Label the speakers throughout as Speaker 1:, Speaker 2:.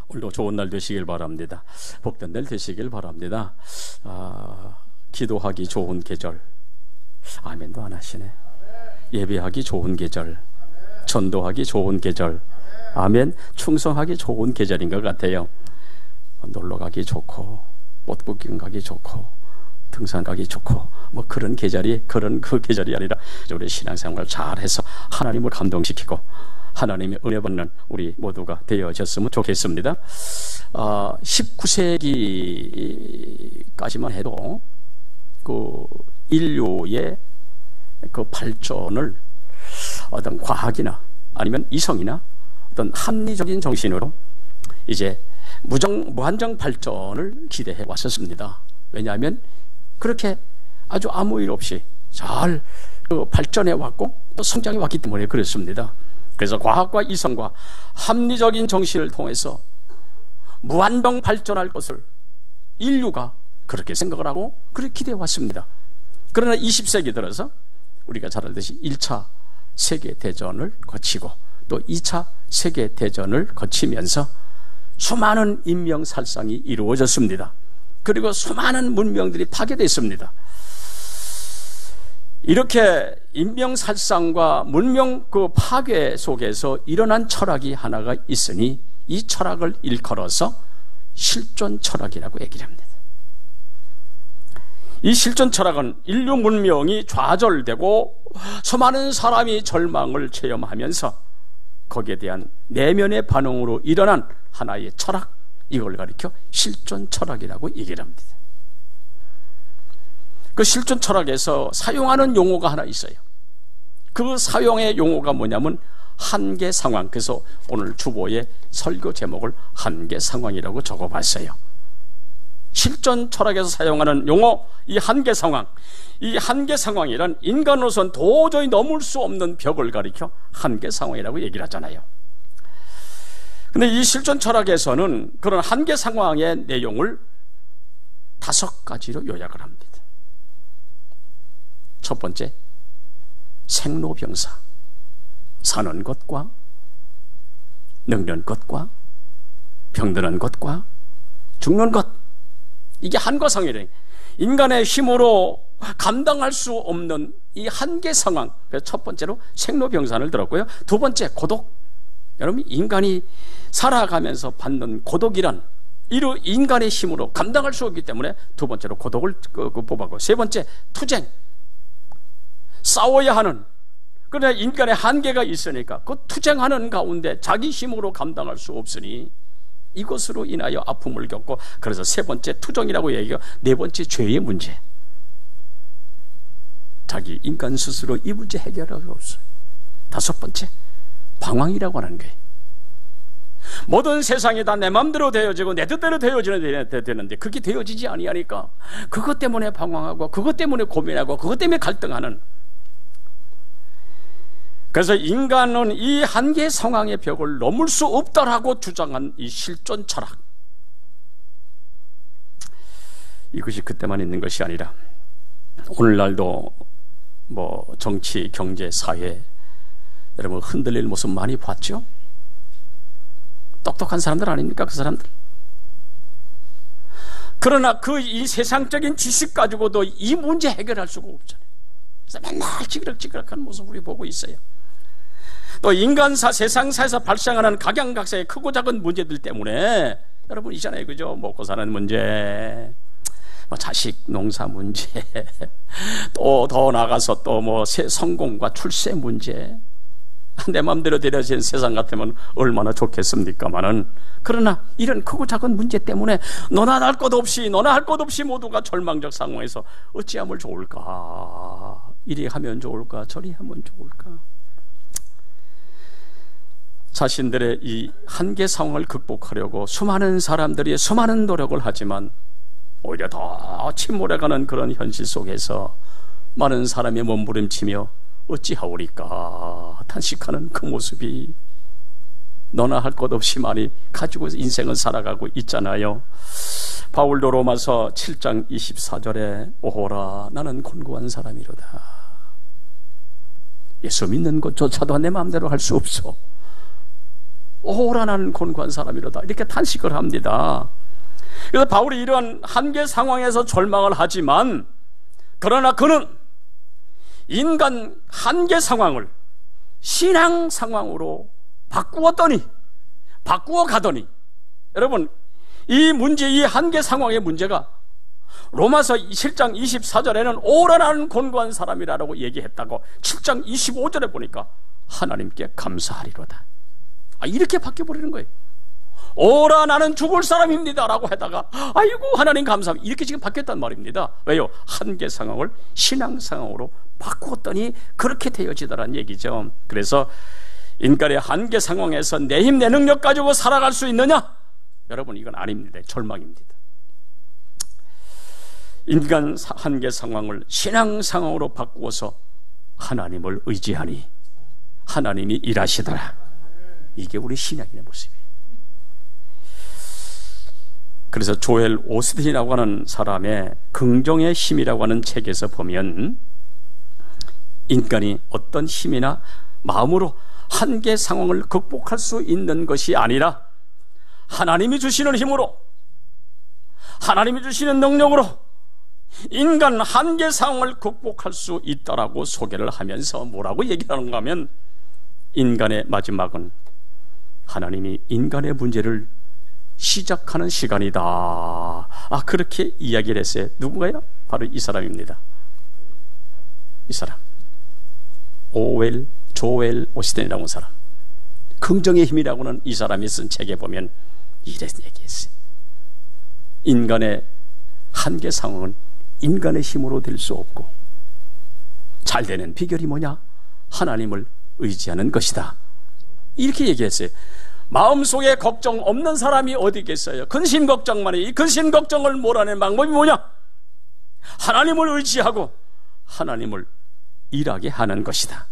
Speaker 1: 오늘도 좋은 날 되시길 바랍니다. 복된 날 되시길 바랍니다. 기도하기 좋은 계절. 아멘도 안 하시네. 예배하기 좋은 계절, 전도하기 좋은 계절, 아멘. 충성하기 좋은 계절인 것 같아요. 놀러 가기 좋고, 꽃 구경 가기 좋고, 등산 가기 좋고, 뭐 그런 계절이, 그 계절이 아니라 우리 신앙생활 잘해서 하나님을 감동시키고 하나님의 은혜 받는 우리 모두가 되어졌으면 좋겠습니다. 19세기까지만 해도 그 인류의 그 발전을 어떤 과학이나 아니면 이성이나 어떤 합리적인 정신으로 이제 무한정 발전을 기대해 왔었습니다. 왜냐하면 그렇게 아주 아무 일 없이 잘 발전해 왔고 또 성장해 왔기 때문에 그렇습니다. 그래서 과학과 이성과 합리적인 정신을 통해서 무한정 발전할 것을 인류가 그렇게 생각을 하고 그렇게 기대해 왔습니다. 그러나 20세기 들어서 우리가 잘 알듯이 1차 세계대전을 거치고 또 2차 세계대전을 거치면서 수많은 인명살상이 이루어졌습니다. 그리고 수많은 문명들이 파괴됐습니다. 이렇게 인명살상과 문명 그 파괴 속에서 일어난 철학이 하나가 있으니 이 철학을 일컬어서 실존 철학이라고 얘기를 합니다. 이 실존 철학은 인류 문명이 좌절되고 수많은 사람이 절망을 체험하면서 거기에 대한 내면의 반응으로 일어난 하나의 철학, 이걸 가리켜 실존 철학이라고 얘기를 합니다. 그 실존 철학에서 사용하는 용어가 하나 있어요. 그 사용의 용어가 뭐냐면 한계 상황. 그래서 오늘 주보에 설교 제목을 한계 상황이라고 적어봤어요. 실존 철학에서 사용하는 용어, 이 한계 상황. 이 한계 상황이란 인간으로서는 도저히 넘을 수 없는 벽을 가리켜 한계 상황이라고 얘기를 하잖아요. 근데 이 실존 철학에서는 그런 한계 상황의 내용을 5가지로 요약을 합니다. 첫 번째, 생로병사. 사는 것과 늙는 것과 병드는 것과 죽는 것. 이게 한계상황이래. 인간의 힘으로 감당할 수 없는 이 한계 상황. 그래서 첫 번째로 생로병사를 들었고요. 두 번째, 고독. 여러분, 인간이 살아가면서 받는 고독이란 이로 인간의 힘으로 감당할 수 없기 때문에 두 번째로 고독을 뽑았고, 세 번째, 투쟁. 싸워야 하는, 그러나 인간의 한계가 있으니까 그 투쟁하는 가운데 자기 힘으로 감당할 수 없으니 이것으로 인하여 아픔을 겪고, 그래서 세 번째 투정이라고 얘기하고, 네 번째 죄의 문제. 자기 인간 스스로 이 문제 해결할 수 없어요. 다섯 번째, 방황이라고 하는 거예요. 모든 세상이 다 내 마음대로 되어지고 내 뜻대로 되어지는데 그게 되어지지 아니하니까 그것 때문에 방황하고 그것 때문에 고민하고 그것 때문에 갈등하는. 그래서 인간은 이 한계 상황의 벽을 넘을 수 없다라고 주장한 이 실존 철학, 이것이 그때만 있는 것이 아니라 오늘날도 뭐 정치, 경제, 사회 여러분 흔들릴 모습 많이 봤죠? 똑똑한 사람들 아닙니까? 그 사람들. 그러나 그 이 세상적인 지식 가지고도 이 문제 해결할 수가 없잖아요. 그래서 맨날 찌그럭찌그럭한 모습 우리 보고 있어요. 또 인간사, 세상사에서 발생하는 각양각색의 크고 작은 문제들 때문에 여러분 있잖아요, 그죠? 먹고 사는 문제, 뭐 자식 농사 문제, 또 더 나가서 또 뭐 성공과 출세 문제. 내 마음대로 되어진 세상 같으면 얼마나 좋겠습니까마는, 그러나 이런 크고 작은 문제 때문에 너나 할 것 없이 모두가 절망적 상황에서 어찌하면 좋을까? 이리 하면 좋을까? 저리 하면 좋을까? 자신들의 이 한계 상황을 극복하려고 수많은 사람들이 수많은 노력을 하지만 오히려 더 침몰해가는 그런 현실 속에서 많은 사람이 몸부림치며 어찌하오리까 탄식하는 그 모습이 너나 할 것 없이 많이 가지고 인생을 살아가고 있잖아요. 바울도 로마서 7장 24절에 오호라 나는 곤고한 사람이로다. 예수 믿는 것조차도 내 마음대로 할 수 없어. 오라나는 곤고한 사람이로다, 이렇게 탄식을 합니다. 그래서 바울이 이러한 한계 상황에서 절망을 하지만, 그러나 그는 인간 한계 상황을 신앙 상황으로 바꾸어 가더니, 여러분, 이 문제, 이 한계 상황의 문제가 로마서 7장 24절에는 오라나는 곤고한 사람이라고 얘기했다고 7장 25절에 보니까 하나님께 감사하리로다, 이렇게 바뀌어버리는 거예요. 오라 나는 죽을 사람입니다 라고 하다가 아이고 하나님 감사합니다, 이렇게 지금 바뀌었단 말입니다. 왜요? 한계 상황을 신앙 상황으로 바꾸었더니 그렇게 되어지더란 얘기죠. 그래서 인간의 한계 상황에서 내 힘, 내 능력 가지고 살아갈 수 있느냐? 여러분, 이건 아닙니다. 절망입니다. 인간 한계 상황을 신앙 상황으로 바꾸어서 하나님을 의지하니 하나님이 일하시더라. 이게 우리 신앙인의 모습이에요. 그래서 조엘 오스틴이라고 하는 사람의 긍정의 힘이라고 하는 책에서 보면, 인간이 어떤 힘이나 마음으로 한계 상황을 극복할 수 있는 것이 아니라 하나님이 주시는 힘으로, 하나님이 주시는 능력으로 인간 한계 상황을 극복할 수 있다라고 소개를 하면서 뭐라고 얘기하는가 하면, 인간의 마지막은 하나님이 인간의 문제를 시작하는 시간이다, 그렇게 이야기를 했어요. 누군가요? 바로 이 사람입니다. 이 사람, 조엘 오스틴이라는 사람, 긍정의 힘이라고는 이 사람이 쓴 책에 보면 이런 얘기했어요. 인간의 한계 상황은 인간의 힘으로 될 수 없고, 잘 되는 비결이 뭐냐? 하나님을 의지하는 것이다, 이렇게 얘기했어요. 마음속에 걱정 없는 사람이 어디 있겠어요? 근심 걱정만 해. 이 근심 걱정을 몰아내는 방법이 뭐냐? 하나님을 의지하고 하나님을 일하게 하는 것이다.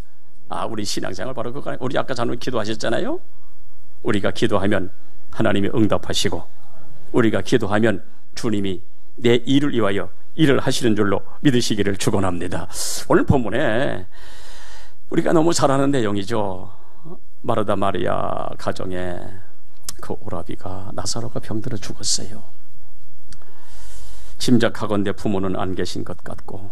Speaker 1: 우리 신앙생활 바로 그거. 우리 아까 자는 기도하셨잖아요. 우리가 기도하면 하나님이 응답하시고, 우리가 기도하면 주님이 내 일을 위하여 일을 하시는 줄로 믿으시기를 축원합니다. 오늘 본문에 우리가 너무 잘 아는 내용이죠. 마르다 마리아 가정에 그 오라비가, 나사로가 병들어 죽었어요. 짐작하건대 부모는 안 계신 것 같고,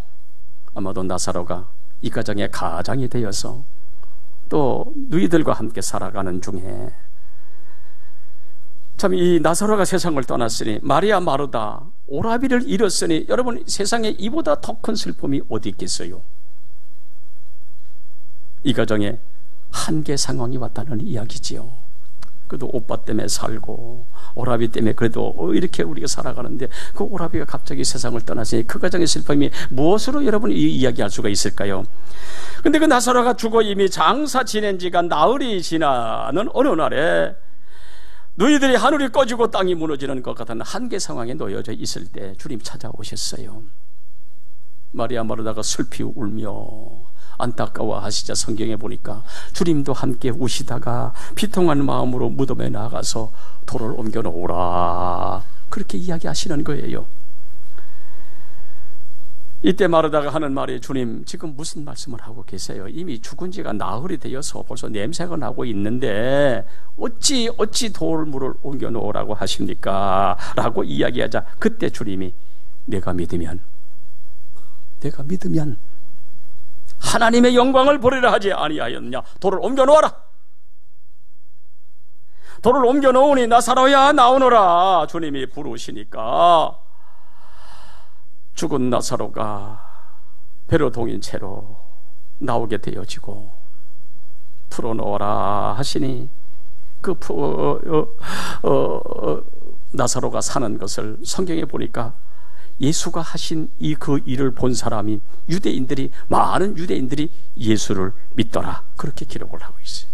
Speaker 1: 아마도 나사로가 이 가정의 가장이 되어서 또 누이들과 함께 살아가는 중에, 참 이 나사로가 세상을 떠났으니, 마리아 마르다 오라비를 잃었으니, 여러분, 세상에 이보다 더 큰 슬픔이 어디 있겠어요? 이 가정에 한계 상황이 왔다는 이야기지요. 그래도 오빠 때문에 살고 오라비 때문에 그래도 이렇게 우리가 살아가는데, 그 오라비가 갑자기 세상을 떠나시니 그 가정의 슬픔이 무엇으로 여러분 이 이야기할 수가 있을까요? 근데 그 나사로가 죽어 이미 장사 지낸 지가 나흘이 지나는 어느 날에, 너희들이 하늘이 꺼지고 땅이 무너지는 것 같은 한계 상황에 놓여져 있을 때 주님 찾아오셨어요. 마리아 마르다가 슬피 울며 안타까워 하시자 성경에 보니까 주님도 함께 우시다가 비통한 마음으로 무덤에 나가서 돌을 옮겨 놓으라, 그렇게 이야기하시는 거예요. 이때 마르다가 하는 말이, 주님 지금 무슨 말씀을 하고 계세요? 이미 죽은 지가 나흘이 되어서 벌써 냄새가 나고 있는데 어찌 돌물을 옮겨 놓으라고 하십니까? 라고 이야기하자, 그때 주님이 내가 믿으면 하나님의 영광을 보리라 하지 아니하였느냐? 돌을 옮겨 놓아라. 돌을 옮겨 놓으니 나사로야 나오너라. 주님이 부르시니까 죽은 나사로가 배로 동인 채로 나오게 되어지고, 풀어놓아라 하시니 그 나사로가 사는 것을 성경에 보니까 예수가 하신 그 일을 본 사람이 많은 유대인들이 예수를 믿더라, 그렇게 기록을 하고 있어요.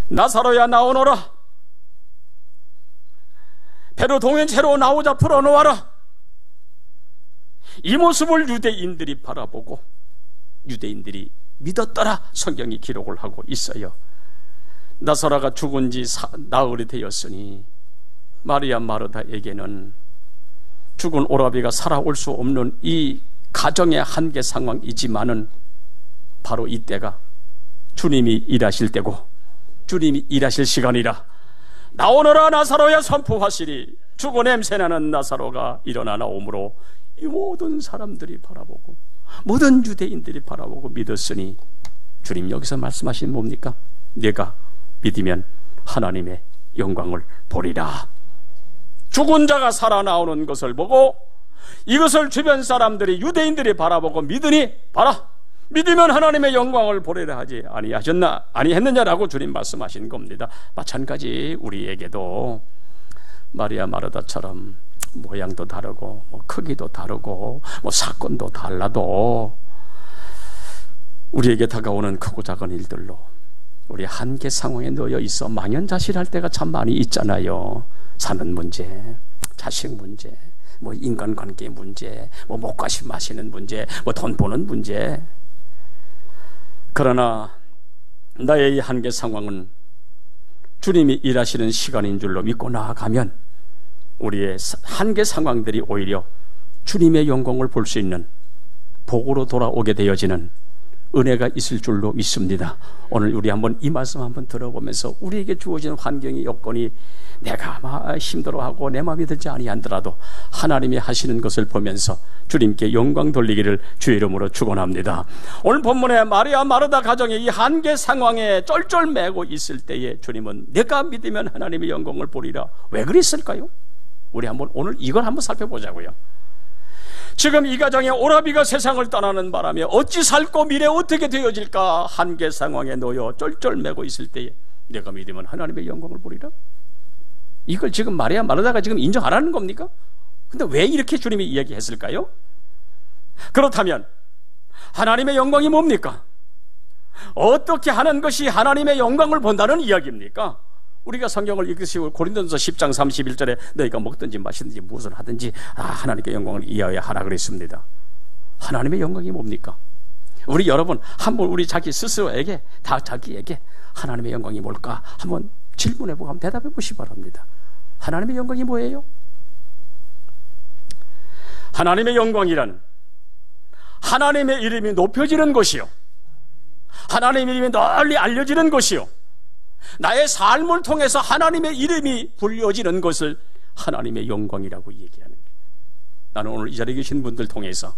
Speaker 1: 나사로야 나오너라. 배로 동인 채로 나오자 풀어놓아라. 이 모습을 유대인들이 바라보고 유대인들이 믿었더라, 성경이 기록을 하고 있어요. 나사로가 죽은 지 나흘이 되었으니 마리아 마르다에게는 죽은 오라비가 살아올 수 없는 이 가정의 한계 상황이지만은, 바로 이때가 주님이 일하실 때고 주님이 일하실 시간이라. 나오너라 나사로야 선포하시리. 죽어 냄새나는 나사로가 일어나 나오므로 이 모든 사람들이 바라보고 모든 유대인들이 바라보고 믿었으니, 주님 여기서 말씀하신 뭡니까? 내가 믿으면 하나님의 영광을 보리라. 죽은 자가 살아나오는 것을 보고 이것을 주변 사람들이, 유대인들이 바라보고 믿으니, 봐라, 믿으면 하나님의 영광을 보리라 하지 아니했느냐라고 주님 말씀하신 겁니다. 마찬가지 우리에게도 마리아 마르다처럼 모양도 다르고 뭐 크기도 다르고 뭐 사건도 달라도 우리에게 다가오는 크고 작은 일들로 우리 한계 상황에 놓여 있어 망연자실할 때가 참 많이 있잖아요. 사는 문제, 자식 문제, 뭐 인간관계 문제, 뭐 목까지 마시는 문제, 뭐 돈 버는 문제. 그러나 나의 이 한계 상황은 주님이 일하시는 시간인 줄로 믿고 나아가면 우리의 한계 상황들이 오히려 주님의 영광을 볼 수 있는 복으로 돌아오게 되어지는 은혜가 있을 줄로 믿습니다. 오늘 우리 한번 이 말씀 한번 들어보면서 우리에게 주어지는 환경이, 여건이 내가 아마 힘들어하고 내 마음에 들지 아니하더라도 하나님이 하시는 것을 보면서 주님께 영광 돌리기를 주의 이름으로 축원합니다. 오늘 본문에 마리아 마르다 가정의 이 한계 상황에 쩔쩔매고 있을 때에 주님은 내가 믿으면 하나님의 영광을 보리라. 왜 그랬을까요? 우리 한번 오늘 이걸 한번 살펴보자고요. 지금 이 가정의 오라비가 세상을 떠나는 바람에 어찌 살고 미래 어떻게 되어질까 한계 상황에 놓여 쩔쩔매고 있을 때에 내가 믿으면 하나님의 영광을 보리라. 이걸 지금 마리아 마르다가 지금 인정하라는 겁니까? 근데 왜 이렇게 주님이 이야기했을까요? 그렇다면 하나님의 영광이 뭡니까? 어떻게 하는 것이 하나님의 영광을 본다는 이야기입니까? 우리가 성경을 읽으시고 고린도전서 10장 31절에 너희가 먹든지 마시든지 무엇을 하든지 하나님께 영광을 이하여 하라 그랬습니다. 하나님의 영광이 뭡니까? 우리 여러분 한번 우리 자기 스스로에게, 다 자기에게 하나님의 영광이 뭘까 한번 질문해보고 한번 대답해 보시기 바랍니다. 하나님의 영광이 뭐예요? 하나님의 영광이란 하나님의 이름이 높여지는 것이요, 하나님의 이름이 널리 알려지는 것이요, 나의 삶을 통해서 하나님의 이름이 불려지는 것을 하나님의 영광이라고 얘기하는 거예요. 나는 오늘 이 자리에 계신 분들 통해서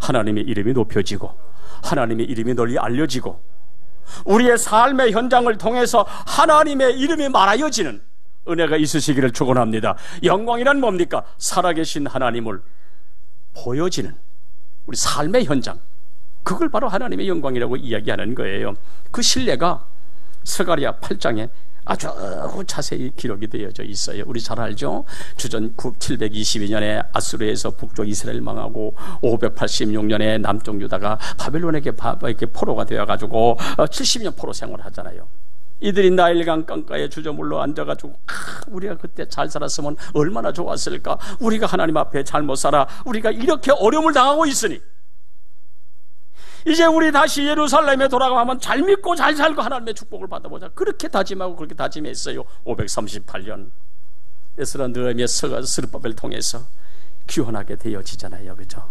Speaker 1: 하나님의 이름이 높여지고 하나님의 이름이 널리 알려지고 우리의 삶의 현장을 통해서 하나님의 이름이 말하여지는 은혜가 있으시기를 축원합니다. 영광이란 뭡니까? 살아계신 하나님을 보여지는 우리 삶의 현장, 그걸 바로 하나님의 영광이라고 이야기하는 거예요. 그 신뢰가 스가랴 8장에 아주 자세히 기록이 되어져 있어요. 우리 잘 알죠? 주전 722년에 아수르에서 북쪽 이스라엘 망하고 586년에 남쪽 유다가 바벨론에게 포로가 되어가지고 70년 포로 생활을 하잖아요. 이들이 나일강 강가에 주저물러 앉아가지고 우리가 그때 잘 살았으면 얼마나 좋았을까, 우리가 하나님 앞에 잘못 살아 우리가 이렇게 어려움을 당하고 있으니 이제 우리 다시 예루살렘에 돌아가면 잘 믿고 잘 살고 하나님의 축복을 받아보자, 그렇게 다짐하고 그렇게 다짐했어요. 538년 에스라 느헤미야 스룹바벨을 통해서 귀환하게 되어지잖아요. 그죠?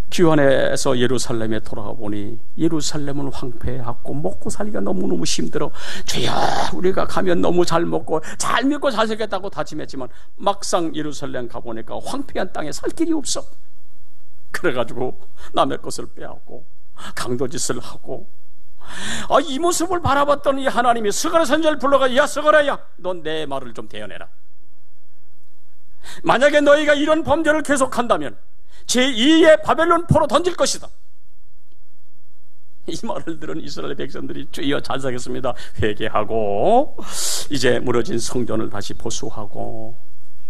Speaker 1: 귀환해서 예루살렘에 돌아가 보니 예루살렘은 황폐하고 먹고 살기가 너무너무 힘들어. 주여 우리가 가면 너무 잘 먹고 잘 믿고 잘 살겠다고 다짐했지만 막상 예루살렘 가보니까 황폐한 땅에 살 길이 없어. 그래가지고 남의 것을 빼앗고 강도짓을 하고, 이 모습을 바라봤더니 하나님이 스가랴 선지자를 불러가, 야 스가랴야, 넌 내 말을 좀 대언해라. 만약에 너희가 이런 범죄를 계속한다면 제2의 바벨론 포로 던질 것이다. 이 말을 들은 이스라엘 백성들이 주여 잘 살겠습니다 회개하고 이제 무너진 성전을 다시 보수하고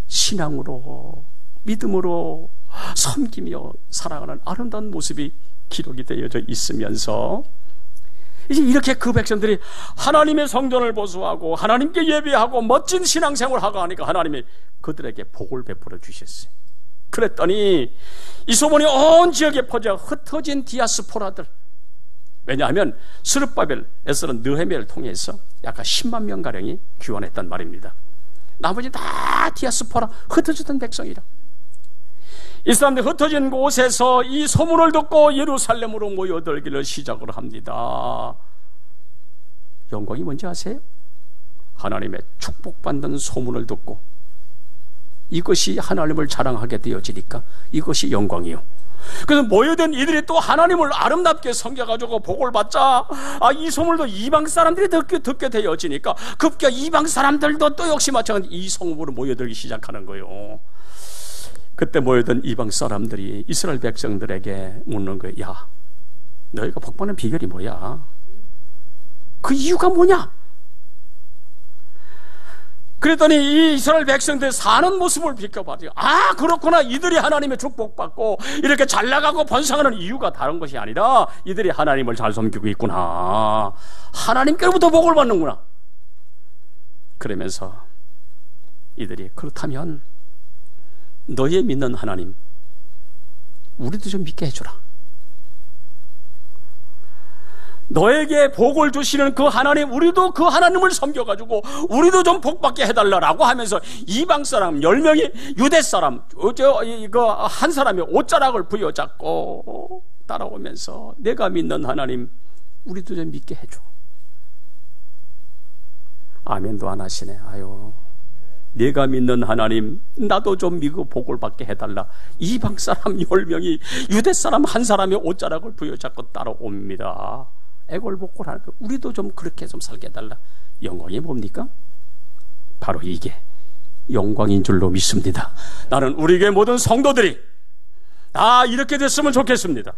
Speaker 1: 신앙으로 믿음으로 섬기며 살아가는 아름다운 모습이 기록이 되어져 있으면서 이제 이렇게 그 백성들이 하나님의 성전을 보수하고 하나님께 예배하고 멋진 신앙생활을 하고 하니까 하나님이 그들에게 복을 베풀어 주셨어요. 그랬더니 이 소문이 온 지역에 퍼져 흩어진 디아스포라들, 왜냐하면 스룹바벨, 에스라, 느헤미야를 통해서 약간 10만 명가량이 귀환했단 말입니다. 나머지 다 디아스포라, 흩어졌던 백성이라. 이 사람들이 흩어진 곳에서 이 소문을 듣고 예루살렘으로 모여들기를 시작을 합니다. 영광이 뭔지 아세요? 하나님의 축복받는 소문을 듣고 이것이 하나님을 자랑하게 되어지니까 이것이 영광이요. 그래서 모여든 이들이 또 하나님을 아름답게 섬겨가지고 복을 받자 이 소문도 이방 사람들이 듣게 되어지니까 급기야 이방 사람들도 또 역시 마찬가지 이 성읍으로 모여들기 시작하는 거예요. 그때 모여든 이방 사람들이 이스라엘 백성들에게 묻는 거예요. 야, 너희가 복받는 비결이 뭐야? 그 이유가 뭐냐? 그랬더니 이 이스라엘 백성들 사는 모습을 비켜봐요. 아, 그렇구나. 이들이 하나님의 축복받고 이렇게 잘 나가고 번성하는 이유가 다른 것이 아니라 이들이 하나님을 잘 섬기고 있구나. 하나님께로부터 복을 받는구나. 그러면서 이들이 그렇다면 너의 믿는 하나님 우리도 좀 믿게 해주라. 너에게 복을 주시는 그 하나님, 우리도 그 하나님을 섬겨가지고 우리도 좀 복받게 해달라고 하면서 이방 사람 10명이 유대 사람 한 사람이 옷자락을 부여잡고 따라오면서 내가 믿는 하나님 우리도 좀 믿게 해줘. 아멘도 안 하시네. 아유, 내가 믿는 하나님 나도 좀 믿고 복을 받게 해달라. 이방 사람 10명이 유대 사람 한 사람이 옷자락을 부여잡고 따라옵니다. 애골복골하는 거. 우리도 좀 그렇게 좀 살게 해달라. 영광이 뭡니까? 바로 이게 영광인 줄로 믿습니다. 나는 우리 교회 모든 성도들이 다 이렇게 됐으면 좋겠습니다.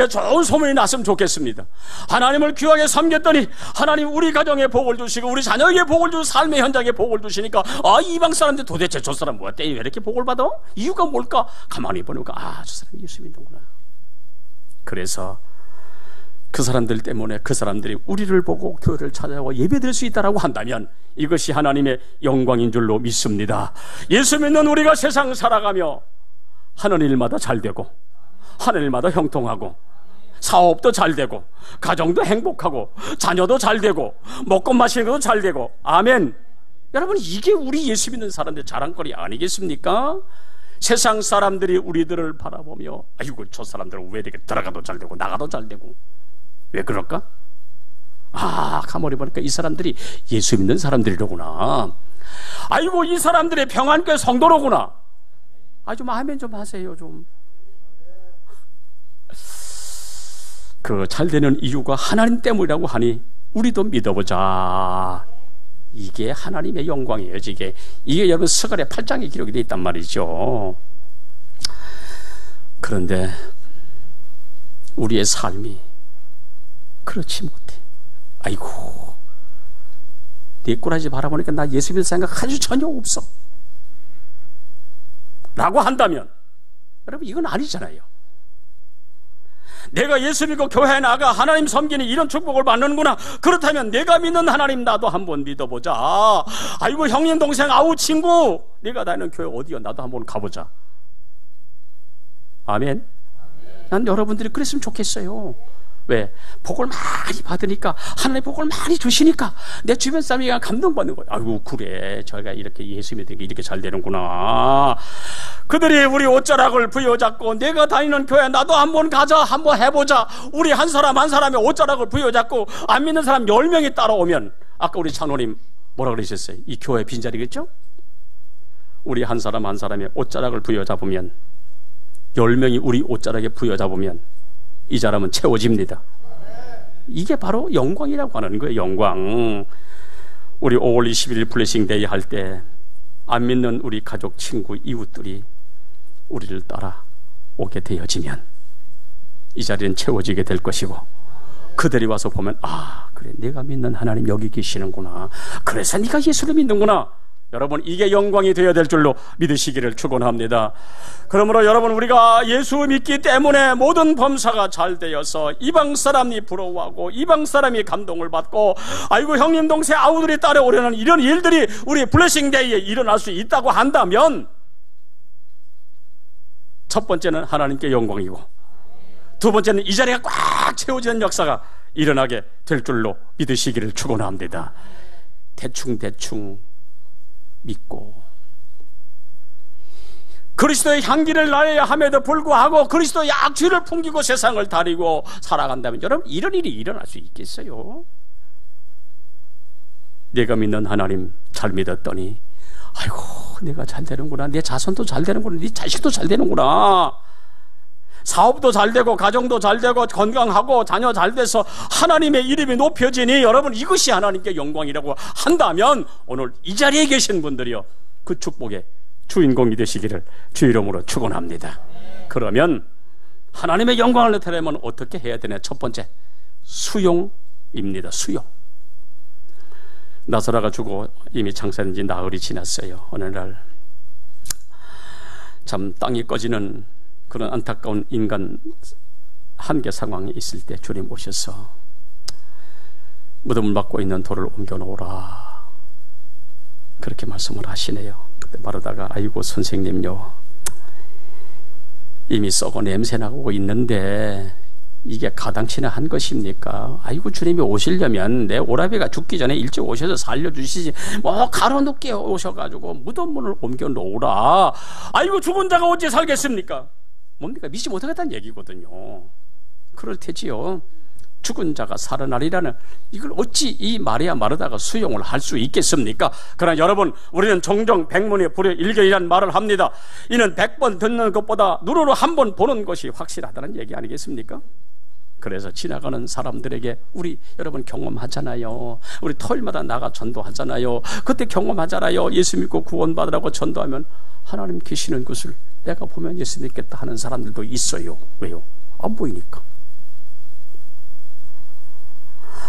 Speaker 1: 좋은 소문이 났으면 좋겠습니다. 하나님을 귀하게 섬겼더니 하나님 우리 가정에 복을 주시고 우리 자녀에게 복을 주시고 삶의 현장에 복을 주시니까 이방 사람들 도대체 저 사람 뭐야? 왜 이렇게 복을 받아? 이유가 뭘까? 가만히 보니까 저 사람이 예수 믿는구나. 그래서 그 사람들 때문에 그 사람들이 우리를 보고 교회를 찾아와 예배드릴 수 있다라고 한다면 이것이 하나님의 영광인 줄로 믿습니다. 예수 믿는 우리가 세상 살아가며 하는 일마다 잘 되고 하는 일마다 형통하고 사업도 잘 되고 가정도 행복하고 자녀도 잘 되고 먹고 마시는 것도 잘 되고 아멘. 여러분 이게 우리 예수 믿는 사람들의 자랑거리 아니겠습니까? 세상 사람들이 우리들을 바라보며 아이고 저 사람들은 왜 이렇게 들어가도 잘 되고 나가도 잘 되고 왜 그럴까? 가만히 보니까 이 사람들이 예수 믿는 사람들이로구나. 아이고 이 사람들이 평안교회 성도로구나. 좀 아멘 좀 하세요. 좀 그 잘되는 이유가 하나님 때문이라고 하니 우리도 믿어보자. 이게 하나님의 영광이에요. 이게 여러분 스가랴 8장에 기록이 되어 있단 말이죠. 그런데 우리의 삶이 그렇지 못해. 아이고 내 꼬라지 바라보니까 나 예수 믿을 생각 아주 전혀 없어 라고 한다면 여러분 이건 아니잖아요. 내가 예수 믿고 교회에 나가 하나님 섬기는 이런 축복을 받는구나. 그렇다면 내가 믿는 하나님 나도 한번 믿어보자. 아이고 형님 동생 아우 친구 내가 다니는 교회 어디야? 나도 한번 가보자. 아멘. 난 여러분들이 그랬으면 좋겠어요. 왜? 복을 많이 받으니까 하나님의 복을 많이 주시니까 내 주변 사람이 감동받는 거예요. 아이고 그래 저희가 이렇게 예수 믿으니까 이렇게 잘 되는구나. 그들이 우리 옷자락을 부여잡고 내가 다니는 교회 나도 한번 가자 한번 해보자. 우리 한 사람 한 사람의 옷자락을 부여잡고 안 믿는 사람 10명이 따라오면 아까 우리 장로님 뭐라 그러셨어요? 이 교회 빈자리겠죠? 우리 한 사람 한 사람의 옷자락을 부여잡으면 10명이 우리 옷자락에 부여잡으면 이 사람은 채워집니다. 이게 바로 영광이라고 하는 거예요. 영광. 우리 5월 21일 블레싱 데이 할 때 안 믿는 우리 가족, 친구, 이웃들이 우리를 따라 오게 되어지면 이 자리는 채워지게 될 것이고 그들이 와서 보면 그래 내가 믿는 하나님 여기 계시는구나. 그래서 네가 예수를 믿는구나. 여러분 이게 영광이 되어야 될 줄로 믿으시기를 축원합니다. 그러므로 여러분 우리가 예수 믿기 때문에 모든 범사가 잘 되어서 이방 사람이 부러워하고 이방 사람이 감동을 받고 아이고 형님 동생 아우들이 따라오려는 이런 일들이 우리 블레싱 데이에 일어날 수 있다고 한다면 첫 번째는 하나님께 영광이고 두 번째는 이 자리가 꽉 채워지는 역사가 일어나게 될 줄로 믿으시기를 축원합니다. 대충 믿고 그리스도의 향기를 나야 함에도 불구하고 그리스도의 악취를 풍기고 세상을 다리고 살아간다면 여러분 이런 일이 일어날 수 있겠어요? 내가 믿는 하나님 잘 믿었더니 아이고 내가 잘 되는구나, 내 자손도 잘 되는구나, 네 자식도 잘 되는구나, 사업도 잘 되고 가정도 잘 되고 건강하고 자녀 잘 돼서 하나님의 이름이 높여지니 여러분 이것이 하나님께 영광이라고 한다면 오늘 이 자리에 계신 분들이요 그 축복의 주인공이 되시기를 주 이름으로 축원합니다. 그러면 하나님의 영광을 나타내려면 어떻게 해야 되냐? 첫 번째, 수용입니다. 수용. 나사로가 죽고 이미 장사된 지 나흘이 지났어요. 어느 날 참 땅이 꺼지는 그런 안타까운 인간 한계 상황이 있을 때 주님 오셔서 무덤을 막고 있는 돌을 옮겨놓으라 그렇게 말씀을 하시네요. 그때 말하다가 아이고 선생님요, 이미 썩어 냄새나고 있는데 이게 가당치나 한 것입니까? 아이고 주님이 오시려면 내 오라비가 죽기 전에 일찍 오셔서 살려주시지 뭐 가로놓게 오셔가지고 무덤 문을 옮겨놓으라. 아이고 죽은 자가 어찌 살겠습니까? 뭡니까? 믿지 못하겠다는 얘기거든요. 그럴 테지요. 죽은 자가 살아나리라는 이걸 어찌 이 말이야 마르다가 수용을 할 수 있겠습니까? 그러나 여러분, 우리는 종종 백문이 불여일견이라는 말을 합니다. 이는 100번 듣는 것보다 눈으로 한 번 보는 것이 확실하다는 얘기 아니겠습니까? 그래서 지나가는 사람들에게 우리 여러분 경험하잖아요. 우리 토요일마다 나가 전도하잖아요. 그때 경험하잖아요. 예수 믿고 구원받으라고 전도하면 하나님 계시는 것을 내가 보면 예수 믿겠다 하는 사람들도 있어요. 왜요? 안 보이니까.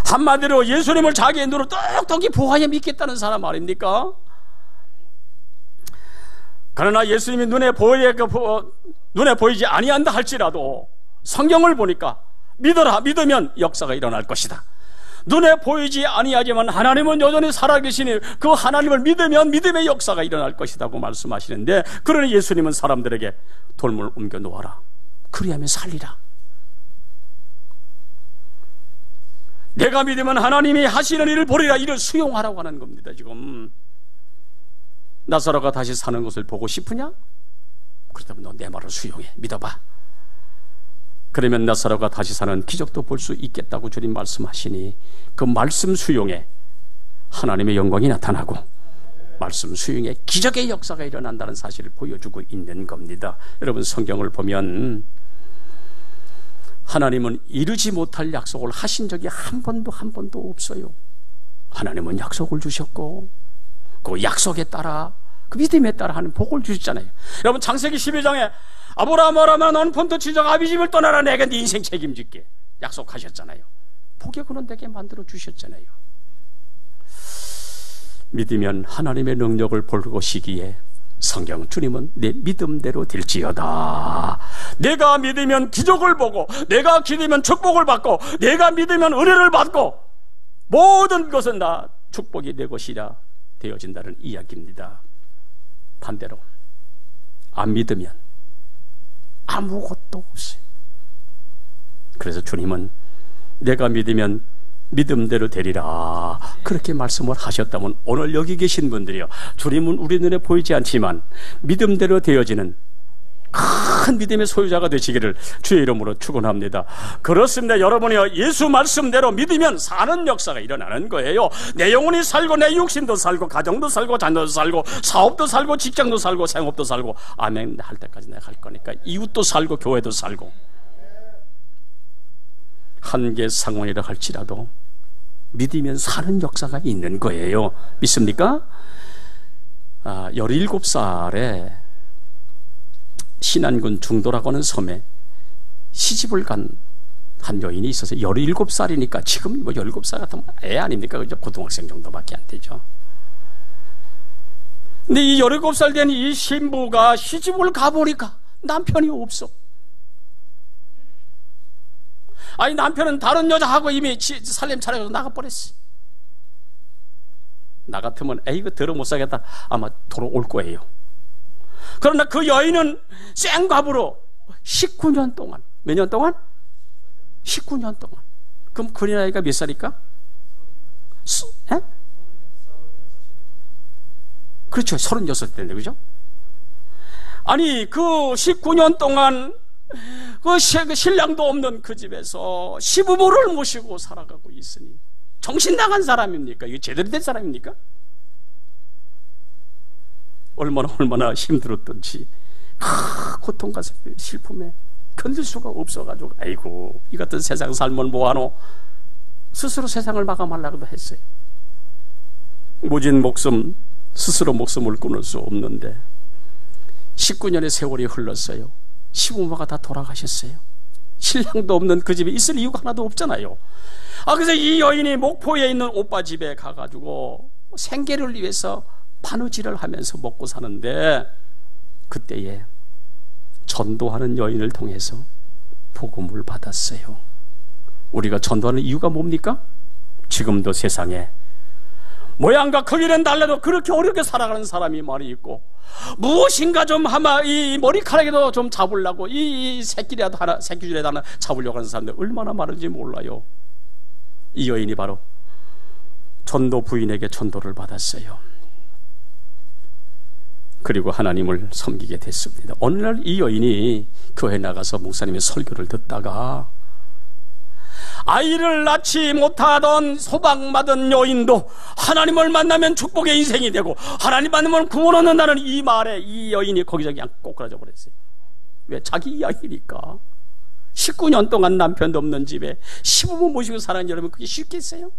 Speaker 1: 한마디로 예수님을 자기의 눈으로 똑똑히 보아야 믿겠다는 사람 아닙니까? 그러나 예수님이 눈에 보이지 아니한다 할지라도 성경을 보니까 믿어라, 믿으면 역사가 일어날 것이다. 눈에 보이지 아니하지만 하나님은 여전히 살아계시니 그 하나님을 믿으면 믿음의 역사가 일어날 것이라고 말씀하시는데, 그러니 예수님은 사람들에게 돌문을 옮겨 놓아라, 그리하면 살리라. 내가 믿으면 하나님이 하시는 일을 보리라, 이를 수용하라고 하는 겁니다. 지금 나사로가 다시 사는 것을 보고 싶으냐? 그렇다면 너 내 말을 수용해, 믿어봐. 그러면 나사로가 다시 사는 기적도 볼 수 있겠다고 주님 말씀하시니 그 말씀 수용에 하나님의 영광이 나타나고 말씀 수용에 기적의 역사가 일어난다는 사실을 보여주고 있는 겁니다. 여러분 성경을 보면 하나님은 이루지 못할 약속을 하신 적이 한 번도 없어요. 하나님은 약속을 주셨고 그 약속에 따라 그 믿음에 따라 하는 복을 주셨잖아요. 여러분 창세기 12장에 아브라함아 너는 본토 친척 아비 집을 떠나라, 내가 네 인생 책임질게 약속하셨잖아요. 복의 근원 되게 만들어 주셨잖아요. 믿으면 하나님의 능력을 볼 것이기에 성경 주님은 내 믿음대로 될지어다. 내가 믿으면 기적을 보고, 내가 기도면 축복을 받고, 내가 믿으면 은혜를 받고, 모든 것은 다 축복이 내 것이라 되어진다는 이야기입니다. 반대로 안 믿으면 아무것도 없어요. 그래서 주님은 내가 믿으면 믿음대로 되리라 그렇게 말씀을 하셨다면, 오늘 여기 계신 분들이요, 주님은 우리 눈에 보이지 않지만 믿음대로 되어지는 큰 믿음의 소유자가 되시기를 주의 이름으로 축원합니다. 그렇습니다. 여러분이요, 예수 말씀대로 믿으면 사는 역사가 일어나는 거예요. 내 영혼이 살고 내 육신도 살고 가정도 살고 자녀도 살고 사업도 살고 직장도 살고 생업도 살고 아멘 할 때까지 내가 할 거니까 이웃도 살고 교회도 살고 한계 상황이라 할지라도 믿으면 사는 역사가 있는 거예요. 믿습니까? 17살에 신안군 중도라고 하는 섬에 시집을 간 한 여인이 있어서 17살이니까 지금 뭐 17살 같으면 애 아닙니까? 그죠? 고등학생 정도밖에 안 되죠. 근데 이 17살 된 이 신부가 시집을 가보니까 남편이 없어. 아니 남편은 다른 여자하고 이미 살림 차려서 나가버렸어. 나 같으면 이거 들어 못 사겠다 아마 돌아올 거예요. 그러나 그 여인은 생갑으로 19년 동안, 몇 년 동안? 19년 동안. 그럼 그 나이가 몇 살일까? 그렇죠. 36대인데, 그죠? 아니, 그 19년 동안 그 신랑도 없는 그 집에서 시부모를 모시고 살아가고 있으니 정신 나간 사람입니까? 이게 제대로 된 사람입니까? 얼마나 힘들었던지 고통과 슬픔에 견딜 수가 없어가지고 아이고 이 같은 세상 삶을 뭐하노 스스로 세상을 마감하려고도 했어요. 모진 목숨 스스로 목숨을 끊을 수 없는데 19년의 세월이 흘렀어요. 시부모가 다 돌아가셨어요. 신랑도 없는 그 집에 있을 이유가 하나도 없잖아요. 그래서 이 여인이 목포에 있는 오빠 집에 가가지고 생계를 위해서 바느질을 하면서 먹고 사는데 그때에 전도하는 여인을 통해서 복음을 받았어요. 우리가 전도하는 이유가 뭡니까? 지금도 세상에 모양과 크기는 달라도 그렇게 어렵게 살아가는 사람이 많이 있고 무엇인가 좀 아마 이 머리카락이라도 좀 잡으려고 이 새끼라도 하나 새끼줄이라도 하나 잡으려고 하는 사람들 얼마나 많은지 몰라요. 이 여인이 바로 전도 부인에게 전도를 받았어요. 그리고 하나님을 섬기게 됐습니다. 어느 날 이 여인이 교회 나가서 목사님의 설교를 듣다가 아이를 낳지 못하던 소방받은 여인도 하나님을 만나면 축복의 인생이 되고 하나님 만나면 구원 얻는다는 이 말에 이 여인이 거기서 그냥 꼬꾸라져 버렸어요. 왜? 자기 이야기니까. 19년 동안 남편도 없는 집에 시부모 모시고 살아가는 여러분 그게 쉽겠어요?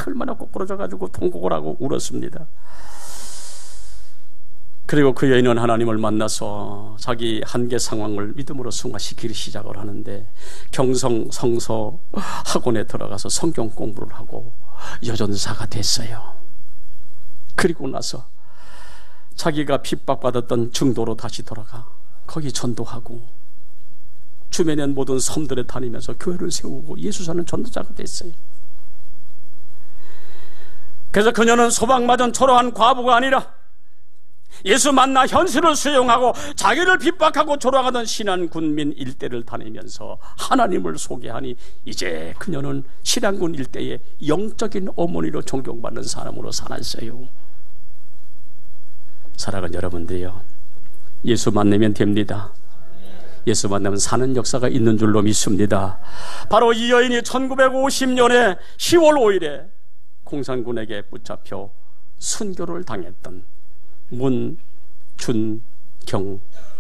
Speaker 1: 얼마나 꼬꾸라져가지고 통곡을 하고 울었습니다. 그리고 그 여인은 하나님을 만나서 자기 한계 상황을 믿음으로 승화시키기 시작을 하는데 경성 성서 학원에 들어가서 성경 공부를 하고 여전사가 됐어요. 그리고 나서 자기가 핍박받았던 중도로 다시 돌아가 거기 전도하고 주변에 모든 섬들에 다니면서 교회를 세우고 예수 사는 전도자가 됐어요. 그래서 그녀는 소방맞은 초라한 과부가 아니라 예수 만나 현실을 수용하고 자기를 핍박하고 조롱하던 신안군민 일대를 다니면서 하나님을 소개하니 이제 그녀는 신안군 일대의 영적인 어머니로 존경받는 사람으로 살았어요. 사랑하는 여러분들이요, 예수 만나면 됩니다. 예수 만나면 사는 역사가 있는 줄로 믿습니다. 바로 이 여인이 1950년에 10월 5일에 공산군에게 붙잡혀 순교를 당했던 문준경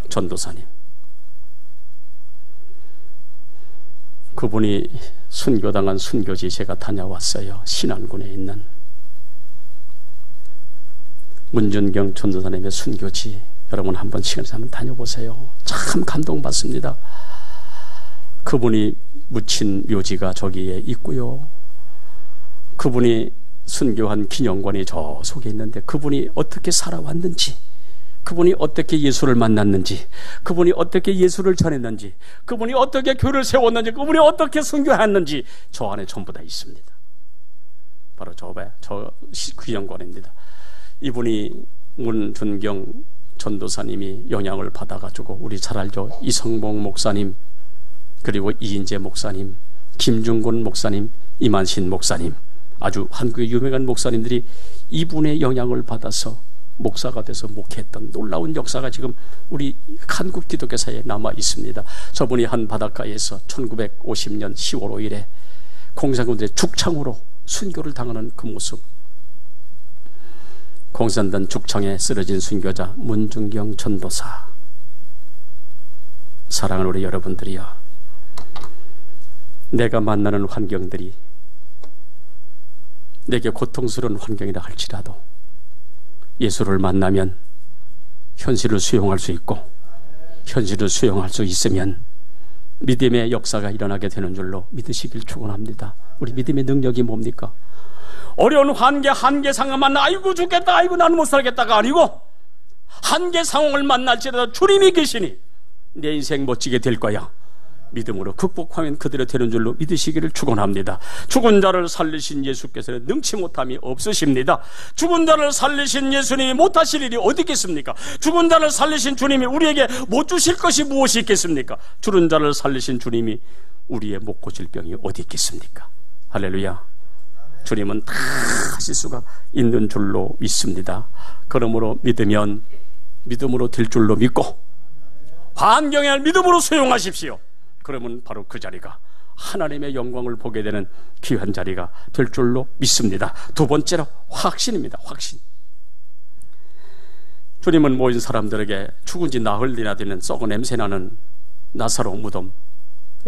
Speaker 1: 전도사님, 그분이 순교당한 순교지 제가 다녀왔어요. 신안군에 있는 문준경 전도사님의 순교지 여러분 한번 시간에서 한번 다녀보세요. 참 감동받습니다. 그분이 묻힌 묘지가 저기에 있고요, 그분이 순교한 기념관이 저 속에 있는데 그분이 어떻게 살아왔는지, 그분이 어떻게 예수를 만났는지, 그분이 어떻게 예수를 전했는지, 그분이 어떻게 교회를 세웠는지, 그분이 어떻게 순교했는지 저 안에 전부 다 있습니다. 바로 저 기념관입니다. 이분이 문준경 전도사님이 영향을 받아가지고 우리 잘 알죠. 이성봉 목사님, 그리고 이인재 목사님, 김중곤 목사님, 이만신 목사님, 아주 한국의 유명한 목사님들이 이분의 영향을 받아서 목사가 돼서 목회했던 놀라운 역사가 지금 우리 한국 기독교사에 남아 있습니다. 저분이 한 바닷가에서 1950년 10월 5일에 공산군들의 죽창으로 순교를 당하는 그 모습, 공산당 죽창에 쓰러진 순교자 문준경 전도사. 사랑하는 우리 여러분들이여, 내가 만나는 환경들이 내게 고통스러운 환경이라 할지라도 예수를 만나면 현실을 수용할 수 있고, 현실을 수용할 수 있으면 믿음의 역사가 일어나게 되는 줄로 믿으시길 축원합니다. 우리 믿음의 능력이 뭡니까? 어려운 한계 상황 만나 아이고 죽겠다, 아이고 나는 못 살겠다가 아니고, 한계 상황을 만날지라도 주님이 계시니 내 인생 멋지게 될 거야. 믿음으로 극복하면 그대로 되는 줄로 믿으시기를 축원합니다. 죽은 자를 살리신 예수께서는 능치 못함이 없으십니다. 죽은 자를 살리신 예수님이 못하실 일이 어디 있겠습니까? 죽은 자를 살리신 주님이 우리에게 못 주실 것이 무엇이 있겠습니까? 죽은 자를 살리신 주님이 우리의 못 고칠 병이 어디 있겠습니까? 할렐루야. 주님은 다 하실 수가 있는 줄로 믿습니다. 그러므로 믿으면 믿음으로 될 줄로 믿고 환경을 믿음으로 수용하십시오. 그러면 바로 그 자리가 하나님의 영광을 보게 되는 귀한 자리가 될 줄로 믿습니다. 두 번째로 확신입니다. 확신. 주님은 모인 사람들에게 죽은 지 나흘이나 되는 썩은 냄새나는 나사로 무덤에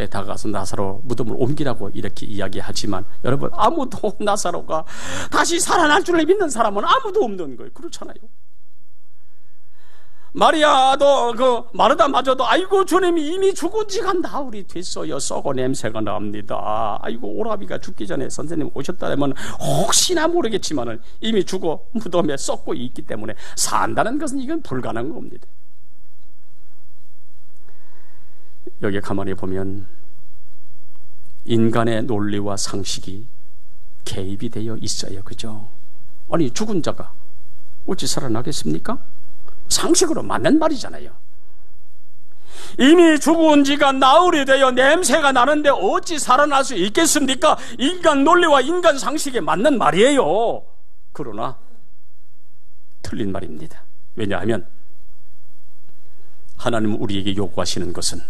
Speaker 1: 다가가서 나사로 무덤을 옮기라고 이렇게 이야기하지만, 여러분, 아무도 나사로가 다시 살아날 줄을 믿는 사람은 아무도 없는 거예요. 그렇잖아요. 마리아도 마르다마저도 아이고 주님이 이미 죽은 지가 나흘이 됐어요. 썩어 냄새가 납니다. 아이고 오라비가 죽기 전에 선생님 오셨다면 혹시나 모르겠지만은 이미 죽어 무덤에 썩고 있기 때문에 산다는 것은 이건 불가능한 겁니다. 여기 가만히 보면 인간의 논리와 상식이 개입이 되어 있어요. 그죠? 아니 죽은 자가 어찌 살아나겠습니까? 상식으로 맞는 말이잖아요. 이미 죽은 지가 나흘이 되어 냄새가 나는데 어찌 살아날 수 있겠습니까? 인간 논리와 인간 상식에 맞는 말이에요. 그러나 틀린 말입니다. 왜냐하면 하나님은 우리에게 요구하시는 것은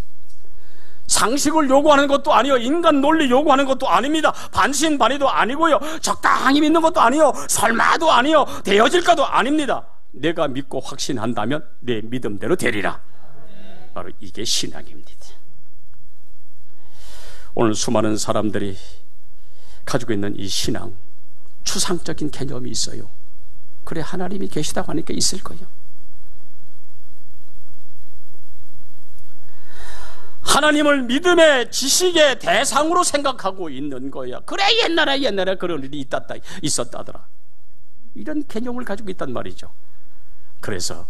Speaker 1: 상식을 요구하는 것도 아니요, 인간 논리 요구하는 것도 아닙니다. 반신반의도 아니고요, 적당히 믿는 것도 아니요, 설마도 아니요, 되어질까도 아닙니다. 내가 믿고 확신한다면 내 믿음대로 되리라. 바로 이게 신앙입니다. 오늘 수많은 사람들이 가지고 있는 이 신앙, 추상적인 개념이 있어요. 그래 하나님이 계시다고 하니까 있을 거예요. 하나님을 믿음의 지식의 대상으로 생각하고 있는 거야. 그래 옛날에 그런 일이 있었다더라. 이런 개념을 가지고 있단 말이죠. 그래서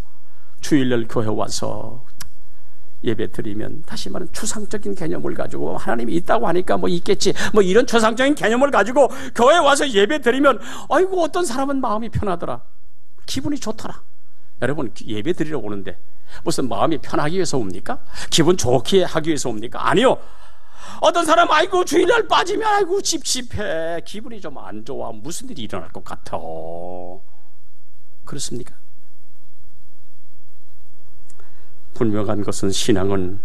Speaker 1: 주일날 교회 와서 예배 드리면, 다시 말하면 추상적인 개념을 가지고 하나님이 있다고 하니까 뭐 있겠지, 뭐 이런 추상적인 개념을 가지고 교회 와서 예배 드리면 아이고 어떤 사람은 마음이 편하더라, 기분이 좋더라. 여러분, 예배 드리러 오는데 무슨 마음이 편하기 위해서 옵니까? 기분 좋게 하기 위해서 옵니까? 아니요. 어떤 사람 아이고 주일날 빠지면 아이고 찝찝해, 기분이 좀 안 좋아, 무슨 일이 일어날 것 같아. 그렇습니까? 분명한 것은 신앙은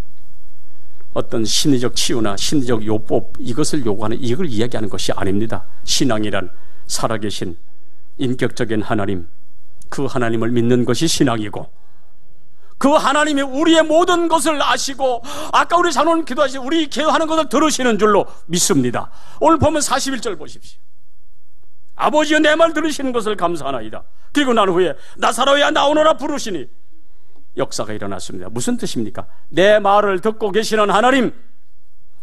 Speaker 1: 어떤 심리적 치유나 심리적 요법, 이것을 요구하는, 이걸 이야기하는 것이 아닙니다. 신앙이란 살아계신 인격적인 하나님, 그 하나님을 믿는 것이 신앙이고, 그 하나님이 우리의 모든 것을 아시고 아까 우리 장로님 기도하시 우리 기도하는 것을 들으시는 줄로 믿습니다. 오늘 보면 41절 보십시오. 아버지여 내 말 들으시는 것을 감사하나이다. 그리고 난 후에 나사로야 나오너라 부르시니 역사가 일어났습니다. 무슨 뜻입니까? 내 말을 듣고 계시는 하나님,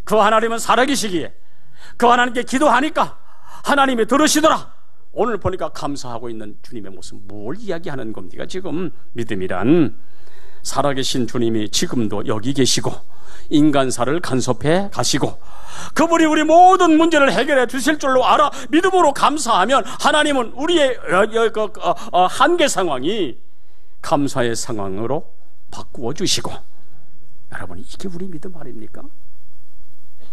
Speaker 1: 그 하나님은 살아계시기에 그 하나님께 기도하니까 하나님이 들으시더라. 오늘 보니까 감사하고 있는 주님의 모습, 뭘 이야기하는 겁니까? 지금 믿음이란 살아계신 주님이 지금도 여기 계시고 인간사를 간섭해 가시고 그분이 우리 모든 문제를 해결해 주실 줄로 알아 믿음으로 감사하면 하나님은 우리의 한계 상황이 감사의 상황으로 바꾸어 주시고, 여러분 이게 우리 믿음 아닙니까?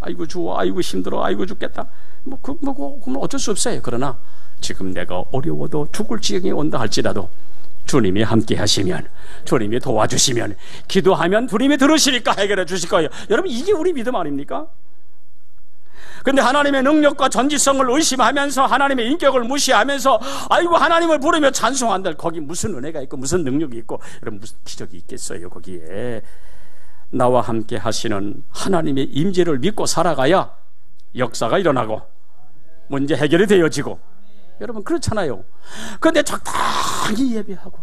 Speaker 1: 아이고 주워, 아이고 힘들어, 아이고 죽겠다, 그럼 어쩔 수 없어요. 그러나 지금 내가 어려워도 죽을 지경이 온다 할지라도 주님이 함께 하시면, 주님이 도와주시면, 기도하면 주님이 들으시니까 해결해 주실 거예요. 여러분 이게 우리 믿음 아닙니까? 근데 하나님의 능력과 전지성을 의심하면서 하나님의 인격을 무시하면서 아이고 하나님을 부르며 찬송한다, 거기 무슨 은혜가 있고 무슨 능력이 있고 여러분 무슨 기적이 있겠어요? 거기에 나와 함께 하시는 하나님의 임재를 믿고 살아가야 역사가 일어나고 문제 해결이 되어지고, 여러분 그렇잖아요. 그런데 적당히 예배하고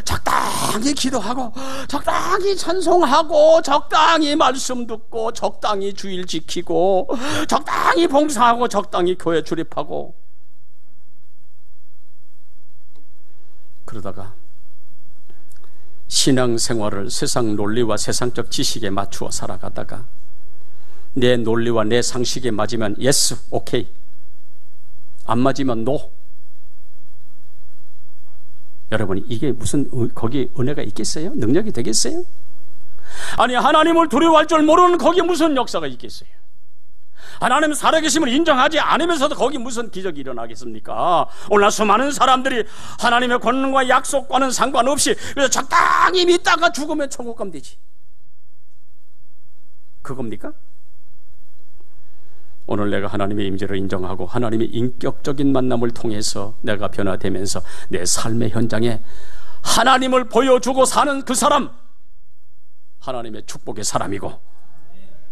Speaker 1: 적당히 기도하고 적당히 찬송하고 적당히 말씀 듣고 적당히 주일 지키고 적당히 봉사하고 적당히 교회 출입하고, 그러다가 신앙생활을 세상 논리와 세상적 지식에 맞추어 살아가다가 내 논리와 내 상식에 맞으면 yes, 오케이, 안 맞으면 no. 여러분 이게 무슨 거기에 은혜가 있겠어요? 능력이 되겠어요? 아니 하나님을 두려워할 줄 모르는 거기에 무슨 역사가 있겠어요? 하나님 살아계심을 인정하지 않으면서도 거기 무슨 기적이 일어나겠습니까? 오늘 수많은 사람들이 하나님의 권능과 약속과는 상관없이 그래서 적당히 믿다가 죽으면 천국 가면 되지, 그겁니까? 오늘 내가 하나님의 임재를 인정하고 하나님의 인격적인 만남을 통해서 내가 변화되면서 내 삶의 현장에 하나님을 보여주고 사는 그 사람, 하나님의 축복의 사람이고,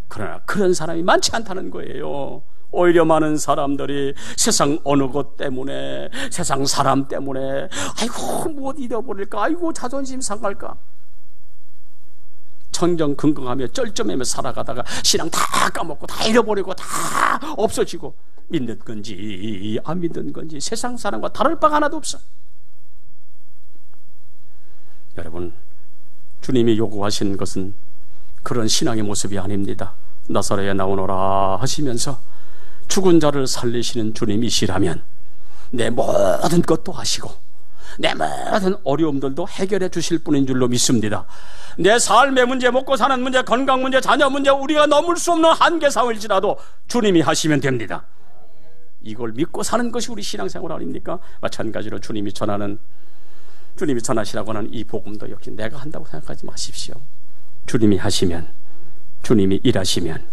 Speaker 1: 그러나 그런 사람이 많지 않다는 거예요. 오히려 많은 사람들이 세상 어느 것 때문에, 세상 사람 때문에 아이고 못 잃어버릴까, 아이고 자존심 상할까, 청정긍긍하며 쩔쩔매며 살아가다가 신앙 다 까먹고 다 잃어버리고 다 없어지고, 믿는 건지 안 믿는 건지 세상 사람과 다를 바가 하나도 없어. 여러분, 주님이 요구하신 것은 그런 신앙의 모습이 아닙니다. 나사로에 나오너라 하시면서 죽은 자를 살리시는 주님이시라면 내 모든 것도 하시고 내 모든 어려움들도 해결해 주실 분인 줄로 믿습니다. 내 삶의 문제, 먹고 사는 문제, 건강 문제, 자녀 문제, 우리가 넘을 수 없는 한계상일지라도 주님이 하시면 됩니다. 이걸 믿고 사는 것이 우리 신앙생활 아닙니까? 마찬가지로 주님이 전하시라고 하는 이 복음도 역시 내가 한다고 생각하지 마십시오. 주님이 하시면, 주님이 일하시면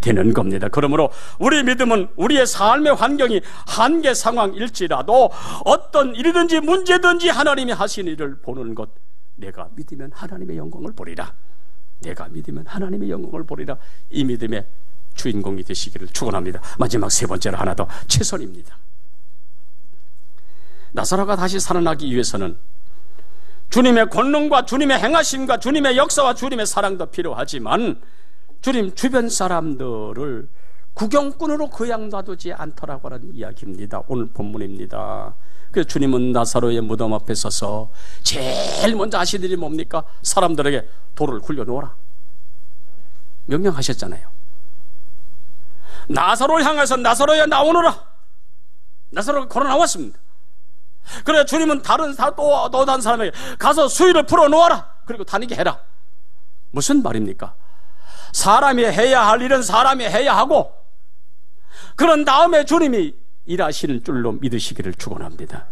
Speaker 1: 되는 겁니다. 그러므로 우리 믿음은 우리의 삶의 환경이 한계 상황일지라도 어떤 일이든지 문제든지 하나님이 하신 일을 보는 것, 내가 믿으면 하나님의 영광을 보리라, 내가 믿으면 하나님의 영광을 보리라, 이 믿음의 주인공이 되시기를 축원합니다. 마지막 세 번째로 하나 더, 최선입니다. 나사로가 다시 살아나기 위해서는 주님의 권능과 주님의 행하심과 주님의 역사와 주님의 사랑도 필요하지만 주님 주변 사람들을 구경꾼으로 그냥 놔두지 않더라고 하는 이야기입니다. 오늘 본문입니다. 그래서 주님은 나사로의 무덤 앞에 서서 제일 먼저 하신 일이 뭡니까? 사람들에게 돌을 굴려놓아라 명령하셨잖아요. 나사로를 향해서 나사로야 나오너라. 나사로가 걸어 나왔습니다. 그래 주님은 다른 사람에게 가서 수위를 풀어놓아라, 그리고 다니게 해라. 무슨 말입니까? 사람이 해야 할 일은 사람이 해야 하고, 그런 다음에 주님이 일하시는 줄로 믿으시기를 축원합니다.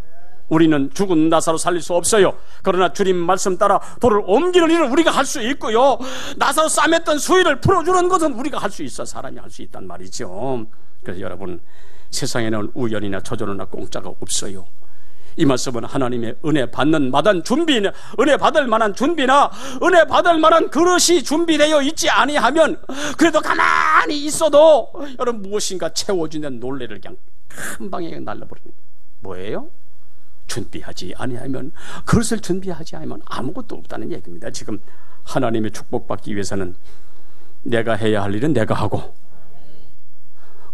Speaker 1: 우리는 죽은 나사로 살릴 수 없어요. 그러나 주님 말씀 따라 돌을 옮기는 일을 우리가 할 수 있고요, 나사로 싸맸던 수위를 풀어주는 것은 우리가 할 수 있어, 사람이 할 수 있단 말이죠. 그래서 여러분, 세상에는 우연이나 조전이나 공짜가 없어요. 이 말씀은 하나님의 은혜 받는 마단 준비나, 은혜 받을 만한 준비나 은혜 받을 만한 그릇이 준비되어 있지 아니하면, 그래도 가만히 있어도 여러분 무엇인가 채워주는 놀래를 그냥 한 방에 날려버리는, 뭐예요? 준비하지 아니하면, 그릇을 준비하지 않으면 아무것도 없다는 얘기입니다. 지금 하나님의 축복받기 위해서는 내가 해야 할 일은 내가 하고,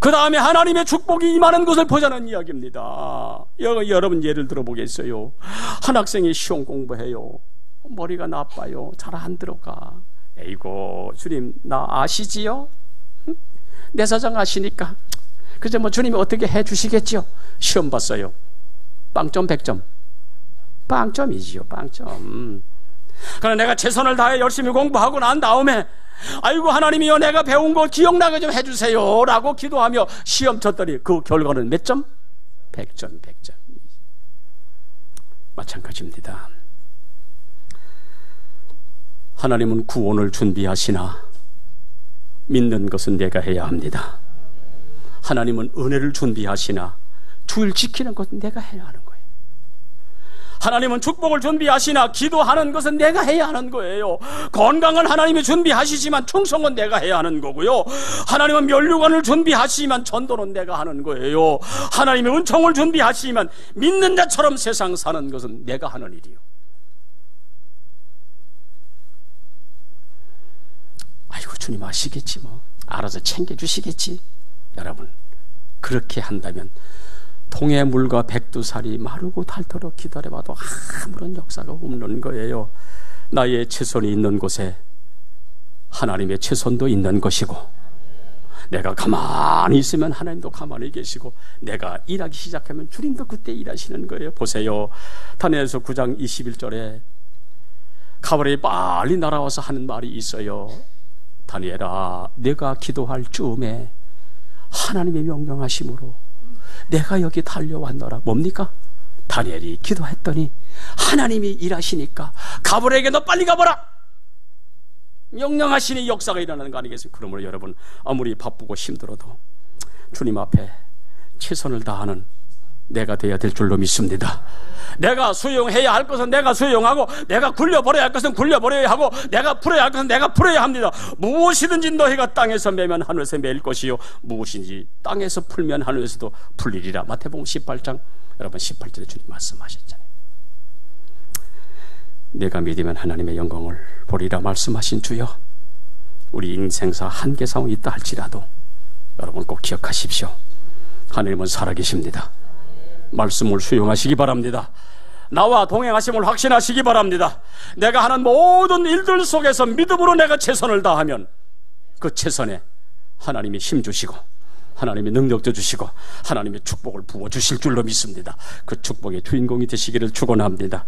Speaker 1: 그 다음에 하나님의 축복이 임하는 것을 보자는 이야기입니다. 여러분 예를 들어보겠어요. 한 학생이 시험 공부해요. 머리가 나빠요. 잘 안 들어가. 에이고 주님 나 아시지요? 내 사정 아시니까 그저 뭐 주님이 어떻게 해주시겠지요? 시험 봤어요. 빵점 100점. 빵점이지요. 빵점. 그러나 내가 최선을 다해 열심히 공부하고 난 다음에 아이고 하나님이여 내가 배운 거 기억나게 좀 해주세요 라고 기도하며 시험 쳤더니 그 결과는 몇 점? 100점. 100점. 마찬가지입니다. 하나님은 구원을 준비하시나 믿는 것은 내가 해야 합니다. 하나님은 은혜를 준비하시나 주일 지키는 것은 내가 해야 하는 거예요. 하나님은 축복을 준비하시나 기도하는 것은 내가 해야 하는 거예요. 건강을 하나님이 준비하시지만 충성은 내가 해야 하는 거고요. 하나님은 면류관을 준비하시지만 전도는 내가 하는 거예요. 하나님의 은총을 준비하시지만 믿는 자처럼 세상 사는 것은 내가 하는 일이요. 아이고 주님 아시겠지 뭐 알아서 챙겨주시겠지. 여러분 그렇게 한다면 통의 물과 백두살이 마르고 닳도록 기다려봐도 아무런 역사가 없는 거예요. 나의 최선이 있는 곳에 하나님의 최선도 있는 것이고, 내가 가만히 있으면 하나님도 가만히 계시고, 내가 일하기 시작하면 주님도 그때 일하시는 거예요. 보세요. 다니엘서 9장 21절에 가브리엘이 빨리 날아와서 하는 말이 있어요. 다니엘아 내가 기도할 즈음에 하나님의 명령하심으로 내가 여기 달려왔노라. 뭡니까? 다니엘이 기도했더니 하나님이 일하시니까 가브리엘에게 너 빨리 가보라 명령하시니 역사가 일어나는 거 아니겠습니까? 그러므로 여러분 아무리 바쁘고 힘들어도 주님 앞에 최선을 다하는 내가 되어야 될 줄로 믿습니다. 내가 수용해야 할 것은 내가 수용하고, 내가 굴려버려야 할 것은 굴려버려야 하고, 내가 풀어야 할 것은 내가 풀어야 합니다. 무엇이든지 너희가 땅에서 매면 하늘에서 매일 것이요, 무엇인지 땅에서 풀면 하늘에서도 풀리리라. 마태복음 18장 여러분 18절에 주님 말씀하셨잖아요. 내가 믿으면 하나님의 영광을 보리라 말씀하신 주여, 우리 인생사 한계 상황이 있다 할지라도 여러분 꼭 기억하십시오. 하나님은 살아계십니다. 말씀을 수용하시기 바랍니다. 나와 동행하심을 확신하시기 바랍니다. 내가 하는 모든 일들 속에서 믿음으로 내가 최선을 다하면 그 최선에 하나님이 힘 주시고, 하나님이 능력도 주시고, 하나님의 축복을 부어주실 줄로 믿습니다. 그 축복의 주인공이 되시기를 축원합니다.